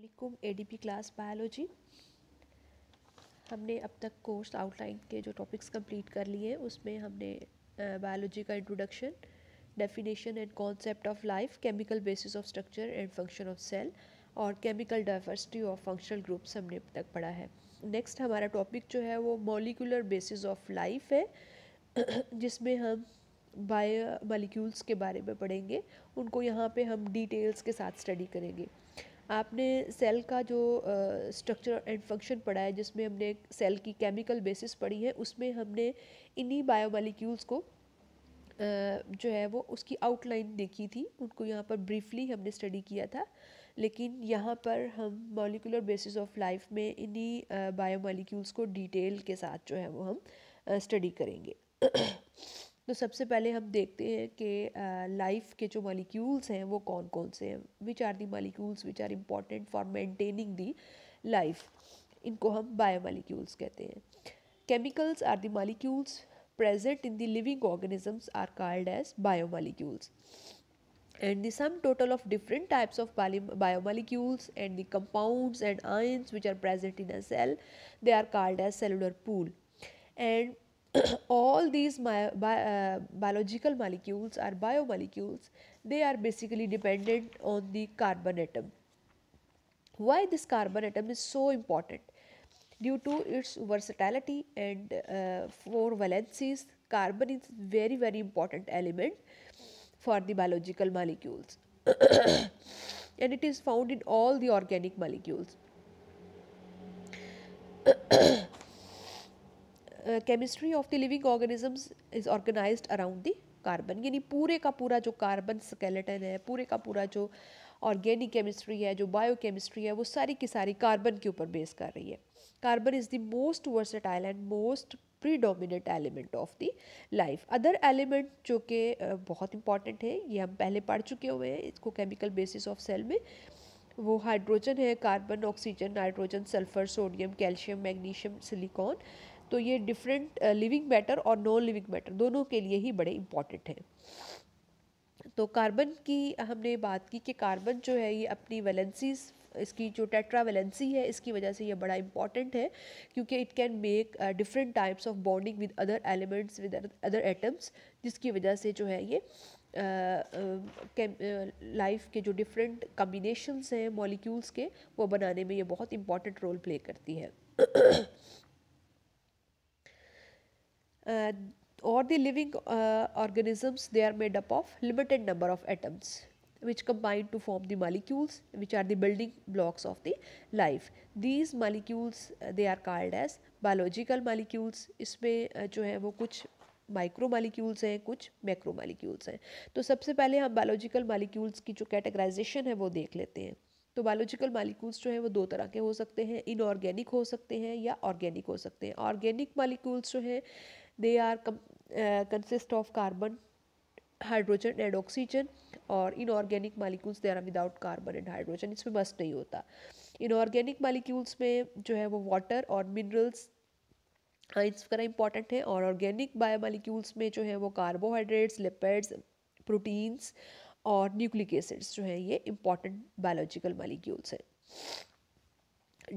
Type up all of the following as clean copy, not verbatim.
वालेकुम ADP class biology. हमने अब तक कोर्स आउटलाइन के जो टॉपिक्स कंप्लीट कर लिए हैं उसमें हमने बायोलॉजी का introduction, definition and concept of life, chemical basis of structure and function of cell और chemical diversity of functional groups हमने अब तक पढ़ा है। नेक्स्ट हमारा टॉपिक जो है वो मॉलिक्यूलर बेसिस ऑफ लाइफ है जिसमें हम बायो मॉलिक्यूल्स के बारे में पढ़ेंगे। उनको यहाँ पे हम डिटेल्स के साथ स्टडी करेंगे। आपने सेल का जो स्ट्रक्चर एंड फंक्शन पढ़ा है, जिसमें हमने सेल की केमिकल बेसिस पढ़ी है, उसमें हमने इन्हीं बायोमॉलिक्यूल्स को जो है वो उसकी आउटलाइन देखी थी। उनको यहाँ पर ब्रीफली हमने स्टडी किया था, लेकिन यहाँ पर हम मॉलिक्यूलर बेसिस ऑफ लाइफ में इन्हीं बायोमॉलिक्यूल्स को डिटेल के साथ जो है वो हम स्टडी करेंगे। तो सबसे पहले हम देखते हैं कि लाइफ के जो मॉलिक्यूल्स हैं वो कौन कौन से हैं। Which are the molecules which are important for maintaining the life, इनको हम बायोमॉलिक्यूल्स कहते हैं। Chemicals are the molecules present in the living organisms are called as biomolecules, and the sum total of different types of biomolecules and the compounds and ions which are present in a cell, they are called as cellular pool. And all these biological molecules are biomolecules. They are basically dependent on the carbon atom. Why this carbon atom is so important? Due to its versatility and 4 valencies, carbon is very important element for the biological molecules and it is found in all the organic molecules. Chemistry of the living organisms is organized around the carbon, यानी पूरे का पूरा जो carbon skeleton है, पूरे का पूरा जो ऑर्गेनिक केमिस्ट्री है, जो बायो केमिस्ट्री है, वो सारी की सारी कार्बन के ऊपर बेस कर रही है। Carbon is the most versatile and most predominant element of the life. Other element जो कि बहुत इंपॉर्टेंट है, ये हम पहले पढ़ चुके हुए हैं इसको केमिकल बेसिस ऑफ सेल में। वो हाइड्रोजन है, carbon, oxygen, nitrogen, sulphur, sodium, calcium, magnesium, silicon. तो ये डिफरेंट लिविंग मैटर और नॉन लिविंग मैटर दोनों के लिए ही बड़े इंपॉर्टेंट हैं। तो कार्बन की हमने बात की कि कार्बन जो है ये अपनी वैलेंसीज, इसकी जो टेट्रा वैलेंसी है, इसकी वजह से ये बड़ा इंपॉर्टेंट है, क्योंकि it can make different types of bonding with other elements, with other atoms, जिसकी वजह से जो है ये लाइफ के जो डिफरेंट कम्बिनेशंस हैं मॉलिक्यूल्स के, वो बनाने में ये बहुत इंपॉर्टेंट रोल प्ले करती है। Or the living organisms, they are made up of limited number of atoms which combine to form the molecules which are the building blocks of the life. These molecules they are called as biological molecules. इसमें जो है वो कुछ micro molecules हैं, कुछ macro molecules हैं। तो सबसे पहले हम बायोलॉजिकल मालिक्यूल्स की जो कैटेगराइजेशन है वो देख लेते हैं। तो बायोलॉजिकल मालिक्यूल्स जो है वो दो तरह के हो सकते हैं, इनऑर्गेनिक हो सकते हैं या ऑर्गेनिक हो सकते हैं। ऑर्गेनिक मालिक्यूल्स जो हैं they are consist of carbon, hydrogen and oxygen, और inorganic molecules they are without carbon and hydrogen, इसमें मस्ट नहीं होता। inorganic molecules में जो है वो वाटर और मिनरल्स आइंस वगैरह इंपॉर्टेंट है, और ऑर्गेनिक बायोमॉलिक्यूल्स में जो है वो कार्बोहाइड्रेट्स, लिपिड्स, प्रोटीन्स और न्यूक्लिक एसिड्स जो है ये इंपॉर्टेंट बायोलॉजिकल मॉलिक्यूल्स हैं।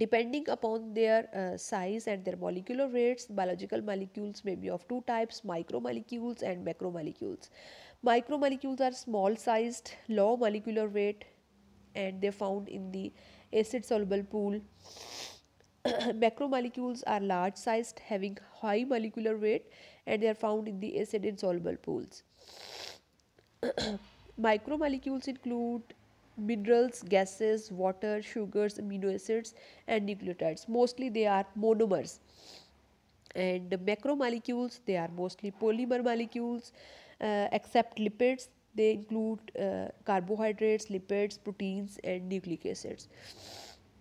Depending upon their size and their molecular weights, biological molecules may be of two types: micromolecules and macromolecules. Micromolecules are small sized, low molecular weight, and they're found in the acid soluble pool. Macromolecules are large sized, having high molecular weight, and they are found in the acid insoluble pools. Micromolecules include minerals, gases, water, sugars, amino acids and nucleotides. Mostly they are monomers. And macromolecules, they are mostly polymer molecules, except lipids. They include carbohydrates, lipids, proteins and nucleic acids.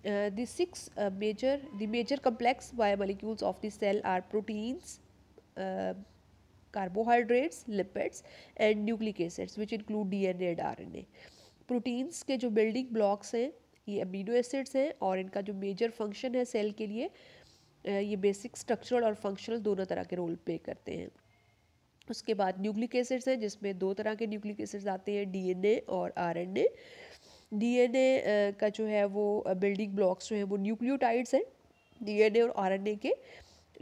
The major complex biomolecules of the cell are proteins, carbohydrates, lipids and nucleic acids which include DNA and RNA. Proteins के जो building blocks हैं ये amino acids हैं, और इनका जो major function है cell के लिए, ये बेसिक, स्ट्रक्चरल और फंक्शनल दोनों तरह के रोल प्ले करते हैं। उसके बाद न्यूक्लिक एसिड्स हैं, जिसमें दो तरह के न्यूक्लिक एसिड्स आते हैं, DNA और RNA। डीएनए का जो है वो बिल्डिंग ब्लॉक्स जो है वो न्यूक्लियोटाइड्स हैं डीएनए और आरएनए के।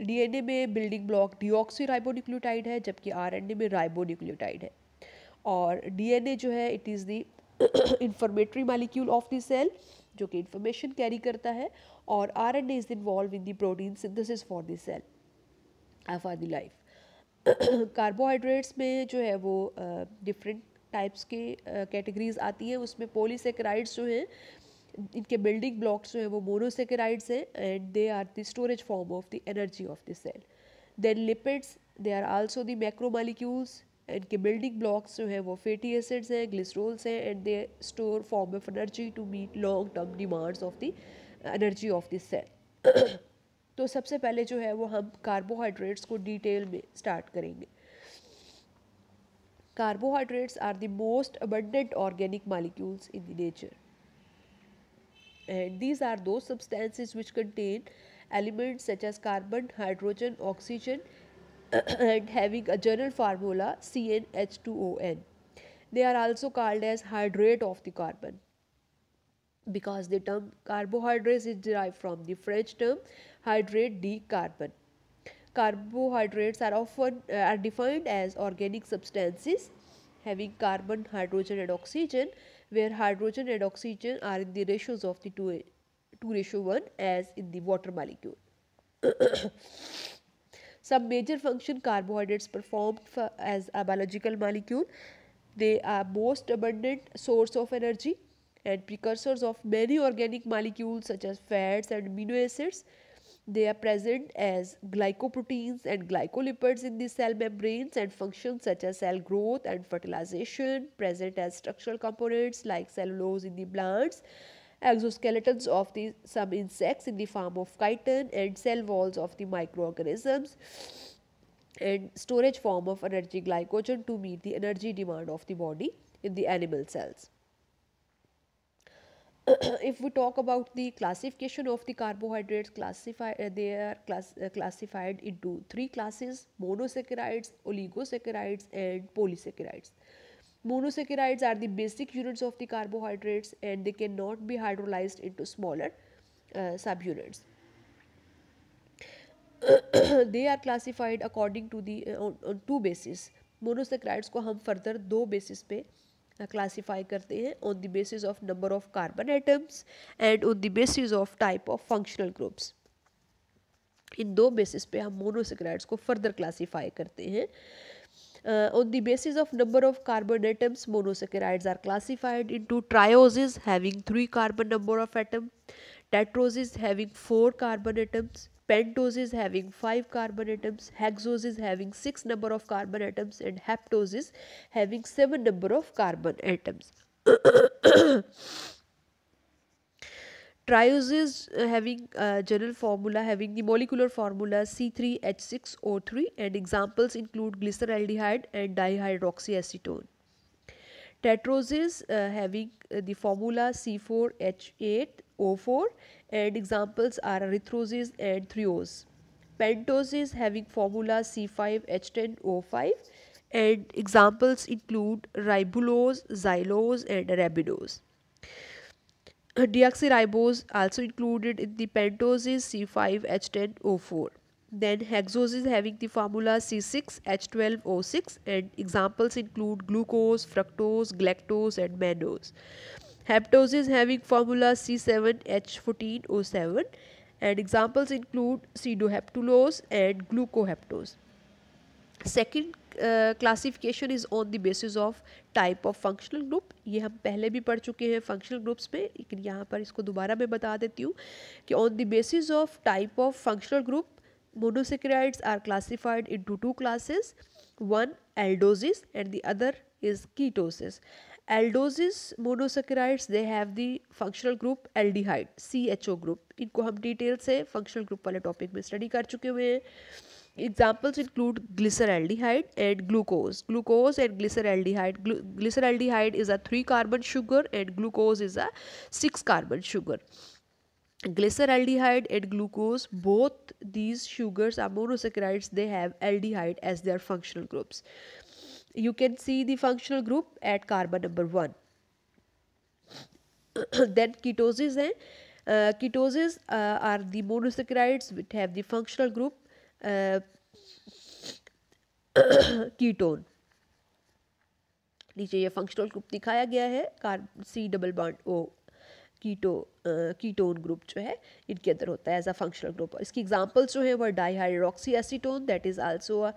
डीएनए में बिल्डिंग ब्लॉक डीऑक्सी राइबोन्यूक्लियोटाइड है, जबकि आरएनए में राइबोन्यूक्लियोटाइड है। और डीएनए जो है it is the informatory molecule of the cell, जो कि इंफॉर्मेशन कैरी करता है, और RNA is involve in the protein synthesis for the cell for the life. Carbohydrates में जो है वो डिफरेंट टाइप्स के कैटेगरीज आती हैं। उसमें पॉलीसेकेराइड्स जो हैं इनके बिल्डिंग ब्लॉक्स जो है वो मोनोसेकेराइड्स हैं and they are the storage form of the energy of the cell. Then lipids, they are also the macromolecules. इनके बिल्डिंग ब्लॉक्स जो है वो फैटी एसिड्स हैं, ग्लिसरॉल्स हैं, and they store form of energy to meet long term demands of the energy of the cell. तो सबसे पहले जो है वो हम कार्बोहाइड्रेट्स को डिटेल में स्टार्ट करेंगे। Carbohydrates are the most abundant organic molecules in the nature, and these are those substances which contain elements such as carbon, hydrogen, oxygen, and having a general formula CnH2ON. They are also called as hydrate of the carbon, because the term carbohydrates is derived from the French term hydrate de carbon. Carbohydrates are often are defined as organic substances having carbon, hydrogen, and oxygen, where hydrogen and oxygen are in the ratios of the 2:1 as in the water molecule. Some major function carbohydrates perform as a biological molecule. They are most abundant source of energy and precursors of many organic molecules such as fats and amino acids. They are present as glycoproteins and glycolipids in the cell membranes and functions such as cell growth and fertilization, present as structural components like cellulose in the plants, exoskeletons of some insects in the form of chitin, and cell walls of the microorganisms, and storage form of energy glycogen to meet the energy demand of the body in the animal cells. If we talk about the classification of the carbohydrates, they are classified into three classes: monosaccharides, oligosaccharides, and polysaccharides. Monosaccharides are the basic units of the carbohydrates, and they cannot be hydrolyzed into smaller subunits. They are classified according to the on two bases. Monosaccharides को हम further दो basis पे classify करते हैं, on the basis of number of carbon atoms and on the basis of type of functional groups. इन दो basis पे हम monosaccharides को further classify करते हैं. On the basis of number of carbon atoms, monosaccharides are classified into trioses having 3 carbon number of atom, tetroses having 4 carbon atoms, pentoses having 5 carbon atoms, hexoses having 6 number of carbon atoms, and heptoses having 7 number of carbon atoms. Trioses having general formula having the molecular formula C3H6O3, and examples include glyceraldehyde and dihydroxyacetone. Tetroses having the formula C4H8O4, and examples are erythroses and threose. Pentoses having formula C5H10O5, and examples include ribulose, xylose, and arabidose. Deoxyribose also included in the pentoses C5H10O4. Then hexoses having the formula C6H12O6, and examples include glucose, fructose, galactose, and mannose. Heptoses having formula C7H14O7, and examples include pseudoheptulose and glucoheptose. Second classification is on the basis of type of functional group. ये हम पहले भी पढ़ चुके हैं functional groups पे, लेकिन यहाँ पर इसको दोबारा मैं बता देती हूँ कि on the basis of type of functional group, monosaccharides are classified into two classes. One aldoses and the other is ketoses. Aldoses monosaccharides, they have the functional group aldehyde, CHO group. इनको हम detail से functional group वाले topic में study कर चुके हुए हैं. Examples include glyceraldehyde and glucose. Glucose and glyceraldehyde. Glyceraldehyde is a 3 carbon sugar and glucose is a 6 carbon sugar. Glyceraldehyde and glucose, both these sugars are monosaccharides. They have aldehyde as their functional groups. You can see the functional group at carbon number 1. Then ketoses है, ketoses are the monosaccharides which have the functional group ketone. नीचे ये functional group दिखाया गया है, C double bond O, ketone group जो है इनके अंदर होता है एज अ फंक्शनल ग्रुप। इसकी एग्जांपल्स जो है वो dihydroxy acetone that is also a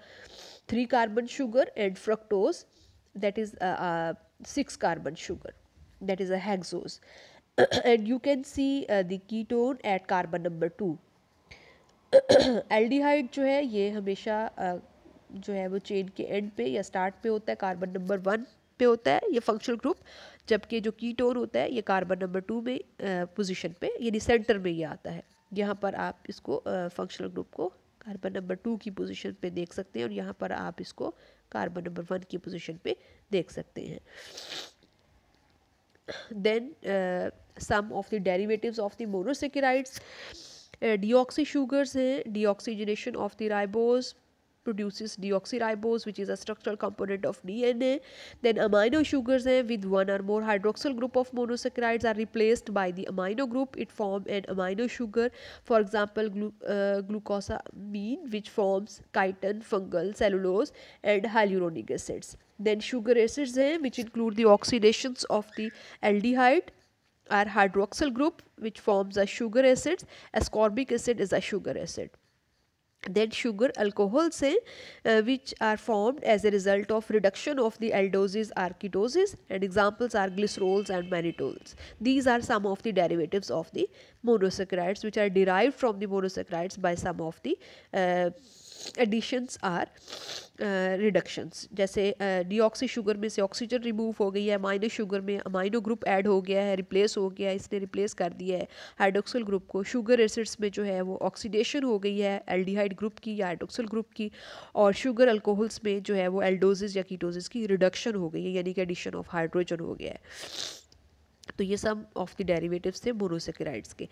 3 carbon sugar, and fructose that is 6 carbon sugar, that is a hexose. And you can see the ketone at carbon number 2। Aldehyde जो है ये हमेशा जो है वो चेन के एंड पे या स्टार्ट पे होता है, कार्बन नंबर 1 पे होता है ये फंक्शनल ग्रुप, जबकि जो कीटोन होता है ये कार्बन नंबर 2 में पोजीशन पे, यानी सेंटर में ये आता है। यहाँ पर आप इसको फंक्शनल ग्रुप को कार्बन नंबर 2 की पोजीशन पे देख सकते हैं, और यहाँ पर आप इसको कार्बन नंबर 1 की पोजीशन पे देख सकते हैं। Then some of the derivatives of the monosaccharides, deoxy sugars हैं, deoxygenation of the ribose produces deoxyribose which is a structural component of DNA. Then amino sugars हैं, with one or more hydroxyl group of monosaccharides are replaced by the amino group, it form an amino sugar. For example, glucosamine which forms chitin, fungal, cellulose and hyaluronic acids. Then sugar acids हैं, which include the oxidations of the aldehyde are hydroxyl group which forms a sugar acid. Ascorbic acid is a sugar acid. Then sugar alcohols say which are formed as a result of reduction of the aldoses are ketoses, and examples are glycerols and mannitols. These are some of the derivatives of the monosaccharides which are derived from the monosaccharides by some of the additions or reductions. जैसे deoxy sugar में से oxygen remove हो गई है, amino sugar में amino group add हो गया है, रिप्लेस हो गया है, इसने रिप्लेस कर दिया है हाइड्रोक्सिल ग्रुप को। शुगर एसिड्स में जो है वो ऑक्सीडेशन हो गई है एल्डिहाइड ग्रुप की या हाइड्रोक्सिल ग्रुप की, और शुगर अल्कोहल्स में जो है वो एल्डोसिस या कीटोसिस की रिडक्शन हो गई है, यानी कि एडिशन ऑफ हाइड्रोजन हो गया है। तो ये सब ऑफ द डेरिवेटिव्स थे मोनोसेकेराइड्स के।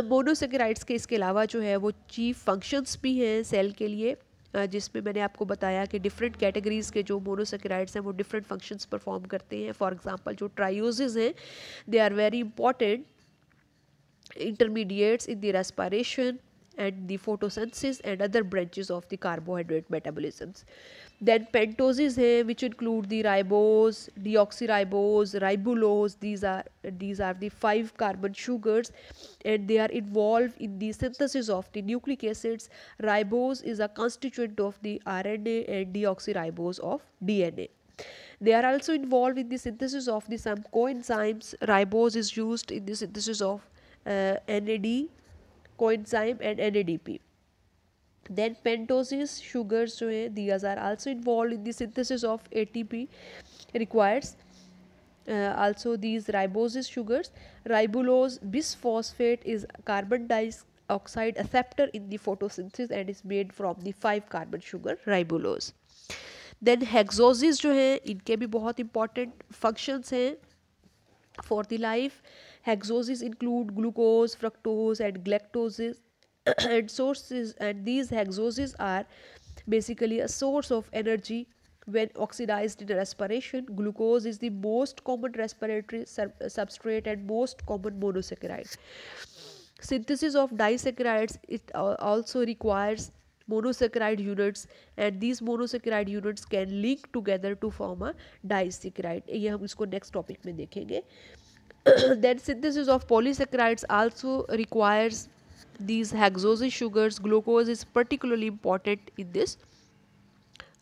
मोनोसेकेराइड्स के इसके अलावा जो है वो चीफ फंक्शंस भी हैं सेल के लिए, जिसमें मैंने आपको बताया कि डिफरेंट कैटेगरीज़ के जो मोनोसेकेराइड्स हैं वो डिफरेंट फंक्शंस परफॉर्म करते हैं। फॉर एग्जांपल जो ट्रायोजेज हैं they are very important intermediates in the respiration and the photosynthesis and other branches of the carbohydrate metabolisms. Then pentoses hai which include the ribose, deoxyribose, ribulose. These are the 5 carbon sugars and they are involved in the synthesis of the nucleic acids. Ribose is a constituent of the RNA and deoxyribose of DNA. They are also involved in the synthesis of the some coenzymes. Ribose is used in the synthesis of NAD, coenzyme and NADP. Then pentoses sugars जो है these are also involved in the synthesis of ATP requires also these riboses sugars. Ribulose bisphosphate is carbon dioxide acceptor in the photosynthesis and is made from the 5 carbon sugar ribulose. Then hexoses जो हैं इनके भी बहुत important functions हैं for the life. Hexoses include glucose, fructose and galactose and sources, and these hexoses are basically a source of energy when oxidized in respiration. Glucose is the most common respiratory substrate and most common monosaccharide. Synthesis of disaccharides it also requires monosaccharide units and these monosaccharide units can link together to form a disaccharide. ये हम इसको next topic में देखेंगे. Then synthesis of polysaccharides also requires these hexoses sugars. Glucose is particularly important in this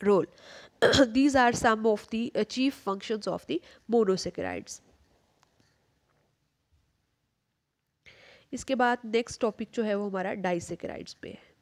role. These are some of the chief functions of the monosaccharides. इसके बाद next topic जो है वो हमारा डाइसेकेराइड्स पे है.